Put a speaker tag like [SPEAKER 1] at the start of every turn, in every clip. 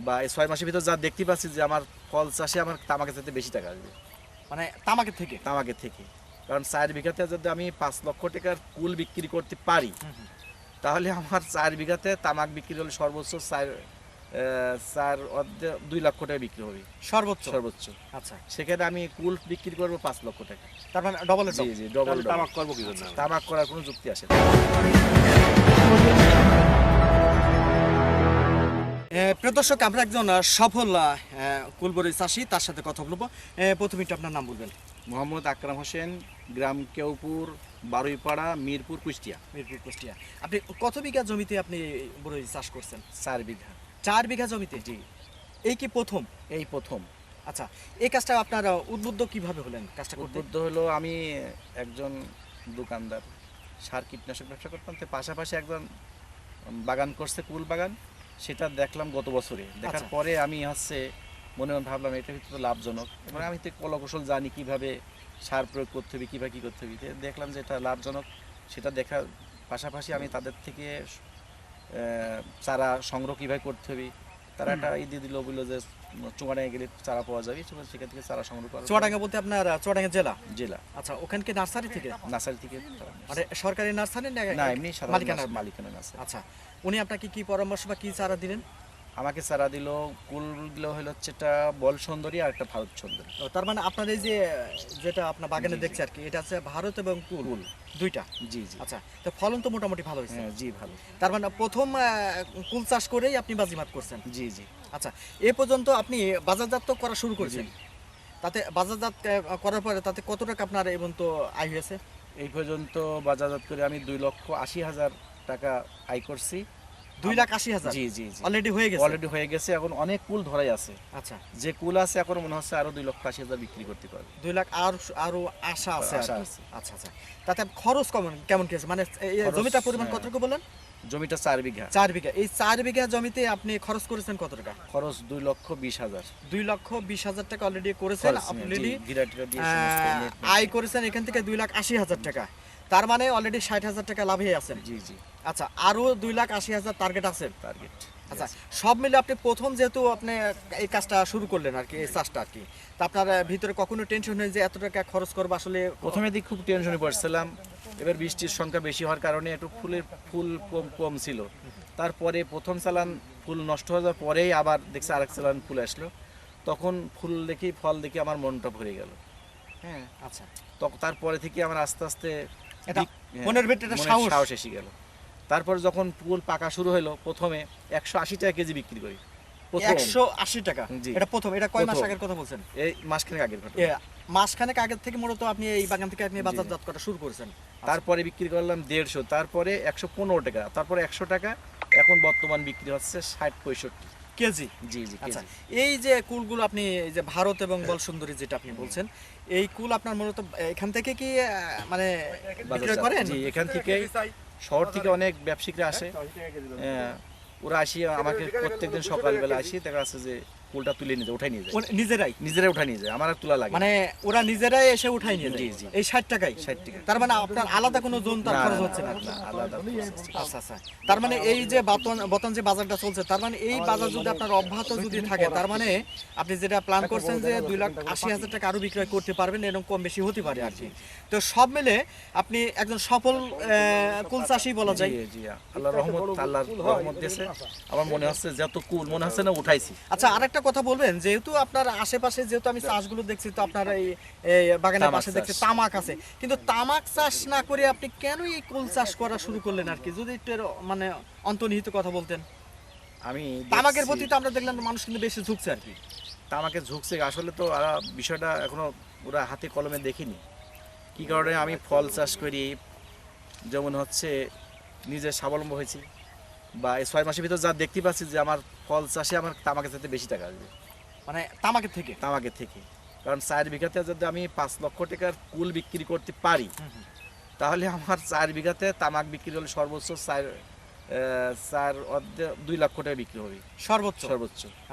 [SPEAKER 1] বা এই 6 মাসের ভিতর যা দেখতে পাচ্ছি যে আমার ফল চাষে আমার তামাকের চাইতে বেশি টাকা আসবে।
[SPEAKER 2] মানে তামাকের থেকে?
[SPEAKER 1] তামাকের থেকে। কারণ 4 বিঘাতে যদি আমি 5 লক্ষ টাকার কুল বিক্রি করতে পারি, তাহলে আমার 4 বিঘাতে তামাক বিক্রি হলে সর্বোচ্চ 2 লক্ষ টাকা বিক্রি হবে
[SPEAKER 2] সর্বোচ্চ?
[SPEAKER 1] সর্বোচ্চ।
[SPEAKER 2] আচ্ছা,
[SPEAKER 1] সেখানে আমি কুল বিক্রি করবো 5 লক্ষ টাকা।
[SPEAKER 2] তার মানে ডবল?
[SPEAKER 1] জি জি, ডবল।
[SPEAKER 3] তামাক করবো কি জন্য?
[SPEAKER 1] তামাক করার কোনো যুক্তি আসে না।
[SPEAKER 2] প্রিয় দর্শক, আমরা একজন সফল কুলবরই চাষি, তার সাথে কথা বলবো। প্রথমে একটু আপনার নাম বলবেন।
[SPEAKER 1] মোহাম্মদ আকরাম হোসেন, গ্রাম কেউপুর, বারুইপাড়া, মিরপুর, কুষ্টিয়া।
[SPEAKER 2] মিরপুর, কুষ্টিয়া। আপনি কত বিঘা জমিতে আপনি বরই চাষ করছেন?
[SPEAKER 1] 4 বিঘা।
[SPEAKER 2] 4 বিঘা জমিতে?
[SPEAKER 1] জি,
[SPEAKER 2] এই কি প্রথম?
[SPEAKER 1] এই প্রথম।
[SPEAKER 2] আচ্ছা, এই কাজটা আপনার উদ্বুদ্ধ কিভাবে হলেন কাজটা করতে?
[SPEAKER 1] উদ্বুদ্ধ হলো, আমি একজন দোকানদার, সার কীটনাশক ব্যবসা করতাম, তো পাশাপাশি একজন বাগান করছে, কুল বাগান, সেটা দেখলাম গত বছরে। দেখার
[SPEAKER 2] আচ্ছা।
[SPEAKER 1] পরে আমি মনে মনে ভাবলাম এটা ভিতরে লাভজনক। এবার আমি তো কলাকৌশল জানি কিভাবে সার প্রয়োগ করতে হবে, কীভাবে কী করতে হবে, দেখলাম যে এটা লাভজনক। সেটা দেখার পাশাপাশি আমি তাদের থেকে চারা সংগ্রহ কীভাবে করতে হবে, তারা একটা দিয়ে দিল, বললো যে চুয়াডাঙ্গা গেলে চারা পাওয়া যাবে, সেখান থেকে চারা সংগ্রহ করা।
[SPEAKER 2] চুয়াডাঙ্গা বলতে আপনার চুয়াডাঙ্গা জেলা?
[SPEAKER 1] জেলা।
[SPEAKER 2] আচ্ছা, ওখানে কি নার্সারি থেকে?
[SPEAKER 1] নার্সারি থেকে।
[SPEAKER 2] মানে সরকারি নার্সারি
[SPEAKER 1] না, এমনি মালিকানা নার্সারি।
[SPEAKER 2] আচ্ছা, উনি আপনাকে কি পরামর্শ বা কি চারা দিলেন?
[SPEAKER 1] আমাকে চারা দিল, কুল দিল হচ্ছে একটা বল সুন্দরী আর একটা ভারত সুন্দরী।
[SPEAKER 2] তার মানে আপনার এই যে যেটা আপনার বাগানে
[SPEAKER 1] জি, জি।
[SPEAKER 2] দেখছি আর কি, এটা আছে ভারত এবং কুল
[SPEAKER 1] কুল।
[SPEAKER 2] দুইটা?
[SPEAKER 1] জি জি।
[SPEAKER 2] আচ্ছা, তো ফলন তো মোটামুটি ভালো হয়েছে?
[SPEAKER 1] হ্যাঁ, জি ভালো।
[SPEAKER 2] তার মানে প্রথম কুল চাষ করেই আপনি বাজিমাত করছেন?
[SPEAKER 1] জি জি।
[SPEAKER 2] আচ্ছা, এ পর্যন্ত আপনি বাজারজাত তো করা শুরু করেছেন? তাতে বাজারজাত করার পরে তাতে কত টাকা আপনার এই পর্যন্ত আয় হয়েছে?
[SPEAKER 1] এই পর্যন্ত বাজারজাত করে আমি 2,80,000 টাকা আয় করছি।
[SPEAKER 2] 2,80,000?
[SPEAKER 1] জি জি জি।
[SPEAKER 2] অলরেডি হয়ে গেছে?
[SPEAKER 1] অলরেডি হয়ে গেছে। এখন অনেক কুল ধরাই আছে।
[SPEAKER 2] আচ্ছা,
[SPEAKER 1] যে কুল আছে এখন মনে হচ্ছে আরো 2,80,000 বিক্রি করতে পারবে।
[SPEAKER 2] 2 লাখ আরো আশা আছে আর
[SPEAKER 1] আশা
[SPEAKER 2] কি।
[SPEAKER 1] আছে।
[SPEAKER 2] আচ্ছা আচ্ছা, তাতে খরচ কেমন কি আছে? মানে এই
[SPEAKER 1] খরচ,
[SPEAKER 2] জমিটার পরিমাণ
[SPEAKER 1] হ্যাঁ।
[SPEAKER 2] কতটুকু বলেন?
[SPEAKER 1] জমিটা 4 বিঘা।
[SPEAKER 2] 4 বিঘা। এই 4 বিঘা জমিতে আপনি খরচ করেছেন কত টাকা?
[SPEAKER 1] খরচ 2,20,000।
[SPEAKER 2] 2,20,000 টাকা অলরেডি করেছেন অলরেডি। আয় করেছেন এখান থেকে 2,80,000 টাকা। তার মানে অলরেডি 60,000 টাকা লাভে আছেন?
[SPEAKER 1] জি জি।
[SPEAKER 2] আচ্ছা, আরো 2,80,000 টার্গেট আছে?
[SPEAKER 1] টার্গেট।
[SPEAKER 2] আচ্ছা, সব মিলে আপনি প্রথম যেহেতু আপনি এই কাজটা শুরু করলেন আর কি, এই চাষটা আর কি, তা আপনার ভিতরে কখনো টেনশন হয় যে এত টাকা খরচ করবো আসলে?
[SPEAKER 1] প্রথমে দিক খুব টেনশনে পড়ছিলাম। এবার বৃষ্টির সংখ্যা বেশি হওয়ার কারণে একটু ফুল কম ছিল। তারপরে প্রথম চালান ফুল নষ্ট হয়ে যাওয়ার পরেই আবার দেখছি আরেক চালান ফুল আসলো। তখন ফুল দেখি, ফল দেখি আমার মনটা ভরে গেল। হ্যাঁ।
[SPEAKER 2] আচ্ছা,
[SPEAKER 1] তারপরে থেকে আমার আস্তে আস্তে
[SPEAKER 2] এটা মনের ভিতরে একটা
[SPEAKER 1] সাহস এসে গেল। তারপর যখন ফুল পাকা শুরু হলো, প্রথমে 180 টাকা কেজি বিক্রি করি।
[SPEAKER 2] 180 টাকা?
[SPEAKER 1] জি।
[SPEAKER 2] এটা প্রথম? এটা কয় মাস
[SPEAKER 1] প্রথম।
[SPEAKER 2] আগের কথা বলছেন?
[SPEAKER 1] এই মাসখানেক আগের ঘটনা।
[SPEAKER 2] মাসখানেক আগের থেকে মূলত আপনি এই বাগান থেকে আপনি বাজারজাত করা শুরু করেছেন?
[SPEAKER 1] তারপরে বিক্রি করলাম 150, তারপরে 115 টাকা, তারপরে 100 টাকা, এখন বর্তমান বিক্রি হচ্ছে 60-65
[SPEAKER 2] কেজি?
[SPEAKER 1] জি জি।
[SPEAKER 2] আচ্ছা,
[SPEAKER 1] কেজি।
[SPEAKER 2] এই যে কুলগুলো আপনি, এই যে ভারত এবং বলসুন্দরী যেটা আপনি বলছেন, এই কুল আপনার মূলত এখান থেকে কি মানে বিক্রয় করেন?
[SPEAKER 1] জি, এখান থেকে শহর থেকে অনেক ব্যবসায়ীরা আসে। ওরা আসি আমাকে প্রত্যেকদিন সকালবেলা আসি, দেখা যাচ্ছে যে ফুলটা তুলে নিয়ে যায়, উঠাই নিয়ে যায়। নিজেরাই উঠাই নিয়ে যায়, আমার আর তোলা লাগে না।
[SPEAKER 2] মানে ওরা নিজেরাই এসে উঠাই নিয়ে যায়?
[SPEAKER 1] জি, জি।
[SPEAKER 2] এই 60 টাকায়?
[SPEAKER 1] 60 টাকা।
[SPEAKER 2] তার মানে আপনার আলাদা কোনো জোন তার খরচ হচ্ছে না?
[SPEAKER 1] আলাদা।
[SPEAKER 2] আচ্ছা আচ্ছা, তার মানে এই যে বর্তমান যে বাজারটা চলছে, তার মানে এই বাজার যদি আপনার অব্যাহত যদি থাকে, তার মানে আপনি যেটা প্ল্যান করছেন যে 2,80,000 টাকা আরো বিক্রয় করতে পারবেন, এরকম কম বেশি হতে পারে আর কি। তো সব মিলে আপনি একজন সফল কুল চাষী বলা যায়?
[SPEAKER 1] জি জি, আল্লাহর রহমত দিয়েছে। আমার মনে হচ্ছে যত কুল মনে হচ্ছে না উঠাইছি।
[SPEAKER 2] আচ্ছা, আরেকটা কথা বলবেন, যেহেতু আপনার আশেপাশে যেহেতু আমি চাষগুলো দেখছি, তো আপনার এই বাগানের পাশে দেখছি তামাক আছে, কিন্তু তামাক চাষ না করে আপনি কেন এই কুল চাষ করা শুরু করলেন আর কি? যদি একটু মানে অন্তর্নিহিত কথা বলতেন।
[SPEAKER 1] আমি
[SPEAKER 2] তামাকের প্রতি তো আমরা দেখলাম মানুষ কিন্তু বেশি ঝুঁকছে আর কি।
[SPEAKER 1] তামাকে ঝুঁকছে আসলে, তো বিষয়টা এখনো ওরা হাতে কলমে দেখিনি। কি কারণে আমি ফল চাষ করি, যেমন হচ্ছে নিজে স্বাবলম্বী হয়েছি, বা এই 6 মাসের ভিতর যা দেখতে পাচ্ছি যে আমার ফল চাষে আমার তামাকের চাইতে বেশি টাকা আসবে।
[SPEAKER 2] মানে তামাকের থেকে?
[SPEAKER 1] তামাকের থেকে। কারণ 4 বিঘাতে যদি আমি 5 লক্ষ টাকার কুল বিক্রি করতে পারি, তাহলে আমার 4 বিঘাতে তামাক বিক্রি হলে সর্বোচ্চ 2 লক্ষ টাকা বিক্রি হবে সর্বোচ্চ।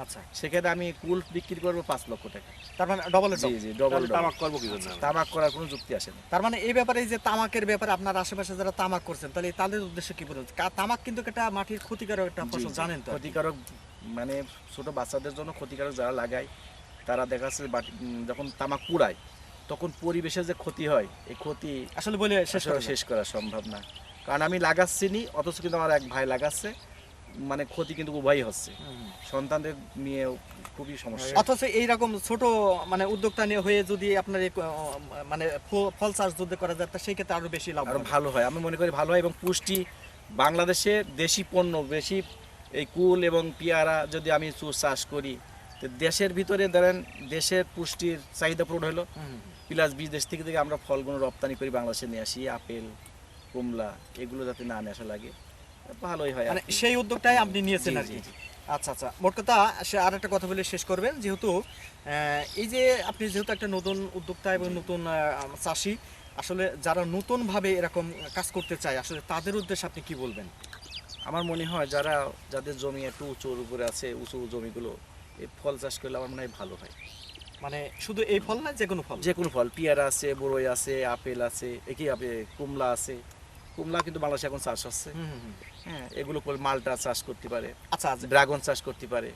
[SPEAKER 2] আচ্ছা,
[SPEAKER 1] সেখানে আমি কুল বিক্রি করবো 5 লক্ষ টাকা।
[SPEAKER 2] তার মানে ডবল?
[SPEAKER 1] জি জি, ডবল।
[SPEAKER 3] তামাক করবো কি জন্য?
[SPEAKER 1] তামাক করার কোনো যুক্তি আসে না।
[SPEAKER 2] তার মানে এই ব্যাপারে, যে তামাকের ব্যাপারে আপনার আশেপাশে যারা তামাক করছেন, তাহলে তাদের উদ্দেশ্যে কি বলবেন? তামাক কিন্তু একটা মাটির ক্ষতিকারক একটা ফসল, জানেন তো?
[SPEAKER 1] ক্ষতিকারক মানে ছোট বাচ্চাদের জন্য ক্ষতিকারক যারা লাগায় তারা দেখা যাচ্ছে যখন তামাক পুড়ায় তখন পরিবেশের যে ক্ষতি হয় এই ক্ষতি
[SPEAKER 2] আসলে বলে শেষ
[SPEAKER 1] আসলে শেষ করা সম্ভব না। কারণ আমি লাগাচ্ছি নি, অথচ কিন্তু আমার এক ভাই লাগাচ্ছে, মানে ক্ষতি কিন্তু উভয়ই হচ্ছে, সন্তানদের নিয়ে খুবই সমস্যা।
[SPEAKER 2] অথচ এইরকম ছোট মানে উদ্যোক্তা নিয়ে হয়ে যদি আপনার এই, মানে ফল চাষ যদি করা যায় তা সেই ক্ষেত্রে আরো বেশি লাভ
[SPEAKER 1] আরো
[SPEAKER 2] হবে।
[SPEAKER 1] ভালো হয়, আমি মনে করি ভালো হয়। এবং পুষ্টি বাংলাদেশে দেশি পণ্য বেশি, এই কুল এবং পেয়ারা যদি আমি চাষ করি তো দেশের ভিতরে ধরেন দেশের পুষ্টির চাহিদা পূরণ হলো, প্লাস বিদেশ থেকে আমরা ফলগুলো রপ্তানি করি বাংলাদেশে নিয়ে আসি, আপেল কমলা এগুলো যাতে না নেশা লাগে, ভালোই হয় আর
[SPEAKER 2] মানে
[SPEAKER 1] কি।
[SPEAKER 2] সেই উদ্যোগটাই আপনি নিয়েছেন
[SPEAKER 1] জি,
[SPEAKER 2] আর
[SPEAKER 1] জি,
[SPEAKER 2] কি।
[SPEAKER 1] জি।
[SPEAKER 2] আচ্ছা আচ্ছা, মোট কথা আর একটা কথা বলে শেষ করবেন, যেহেতু এই যে আপনি যেহেতু একটা নতুন উদ্যোক্তা এবং নতুন চাষি, আসলে যারা নতুন ভাবে এরকম কাজ করতে চায় আসলে তাদের উদ্দেশ্যে আপনি কি বলবেন?
[SPEAKER 1] আমার মনে হয় যাদের জমি একটু উঁচুর উপরে আছে, উঁচু জমিগুলো, এই ফল চাষ করলে আমার মনে হয় ভালো হয়।
[SPEAKER 2] মানে শুধু এই ফল না, যে কোনো ফল?
[SPEAKER 1] যে কোনো ফল, পেয়ারা আছে, বড়ই আছে, আপেল আছে, একই কমলা আছে, কমলা কিন্তু বাংলাদেশে এখন চাষ হচ্ছে। হ্যাঁ, এগুলো করলে মালটা চাষ করতে পারে,
[SPEAKER 2] আচ্ছা আচ্ছা,
[SPEAKER 1] ড্রাগন চাষ করতে পারে,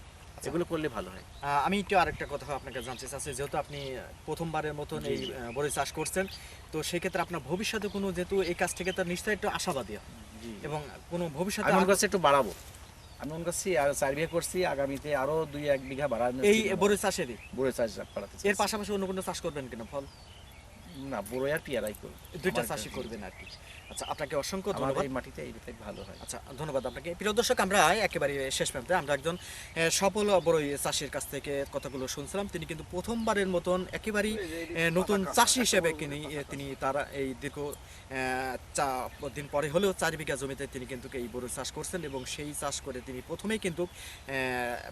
[SPEAKER 1] এগুলো করলে ভালো হয়।
[SPEAKER 2] আমি একটু আরেকটা কথা আপনাকে জানতে চাচ্ছি, যেহেতু আপনি প্রথমবারের মতন
[SPEAKER 1] জি,
[SPEAKER 2] এই
[SPEAKER 1] জি।
[SPEAKER 2] বড়ি চাষ করছেন, তো সেক্ষেত্রে আপনার ভবিষ্যতে কোনো, যেহেতু এই কাজ থেকে তার নিশ্চয়ই একটু আশাবাদী
[SPEAKER 1] জি।
[SPEAKER 2] এবং কোনো ভবিষ্যতে
[SPEAKER 1] আমি মনে করছি একটু বাড়াবো, আমি মনে করছি আর 4 বিঘা করছি, আগামীতে আরো 2-1 বিঘা বাড়ানো,
[SPEAKER 2] এই বড়ি চাষেরই
[SPEAKER 1] বড় চাষ বাড়াতে চাই।
[SPEAKER 2] এর পাশাপাশি অন্য কোনো চাষ করবেন কিনা? ফল
[SPEAKER 1] না, বড়ই আর পেয়ারাই করব,
[SPEAKER 2] দুইটা
[SPEAKER 1] আমার
[SPEAKER 2] চাষই
[SPEAKER 1] কাছে।
[SPEAKER 2] করবেন আর কি। আচ্ছা, আপনাকে অসংখ্য
[SPEAKER 1] আমার
[SPEAKER 2] ধন্যবাদ।
[SPEAKER 1] এই মাটিতে এইটাই ভালো হয়।
[SPEAKER 2] আচ্ছা, ধন্যবাদ আপনাকে। প্রিয় দর্শক, আমরা একেবারে শেষ প্রান্তে আমরা একজন সফল বড়ই চাষির কাছ থেকে কথাগুলো শুনছিলাম। তিনি কিন্তু প্রথমবারের মতন একেবারেই নতুন চাষি হিসেবে তিনি তারা এই দীর্ঘ দিন পরে হলেও 4 বিঘা জমিতে তিনি কিন্তু এই বড়ই চাষ করছেন এবং সেই চাষ করে তিনি প্রথমেই কিন্তু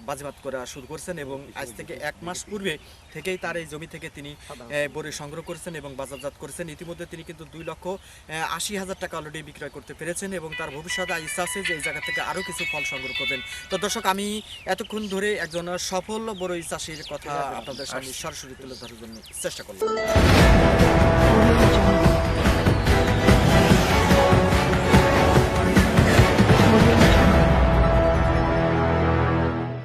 [SPEAKER 2] বাজিমাত করা শুরু করছেন এবং আজ থেকে 1 মাস পূর্বে থেকেই তার এই জমি থেকে তিনি বড়ই সংগ্রহ করেছেন এবং বাজারজাত করেছেন। ইতিমধ্যে তিনি কিন্তু 2,80,000 টাকা অলরেডি বিক্রয় করতে পেরেছেন এবং তার ভবিষ্যতে ইচ্ছা আছে যে এই জায়গা থেকে আরও কিছু ফল সংগ্রহ করবেন। তো দর্শক, আমি এতক্ষণ ধরে একজন সফল বড়ই চাষির কথা আপনাদের সামনে সরাসরি তুলে ধরার জন্য চেষ্টা করলাম।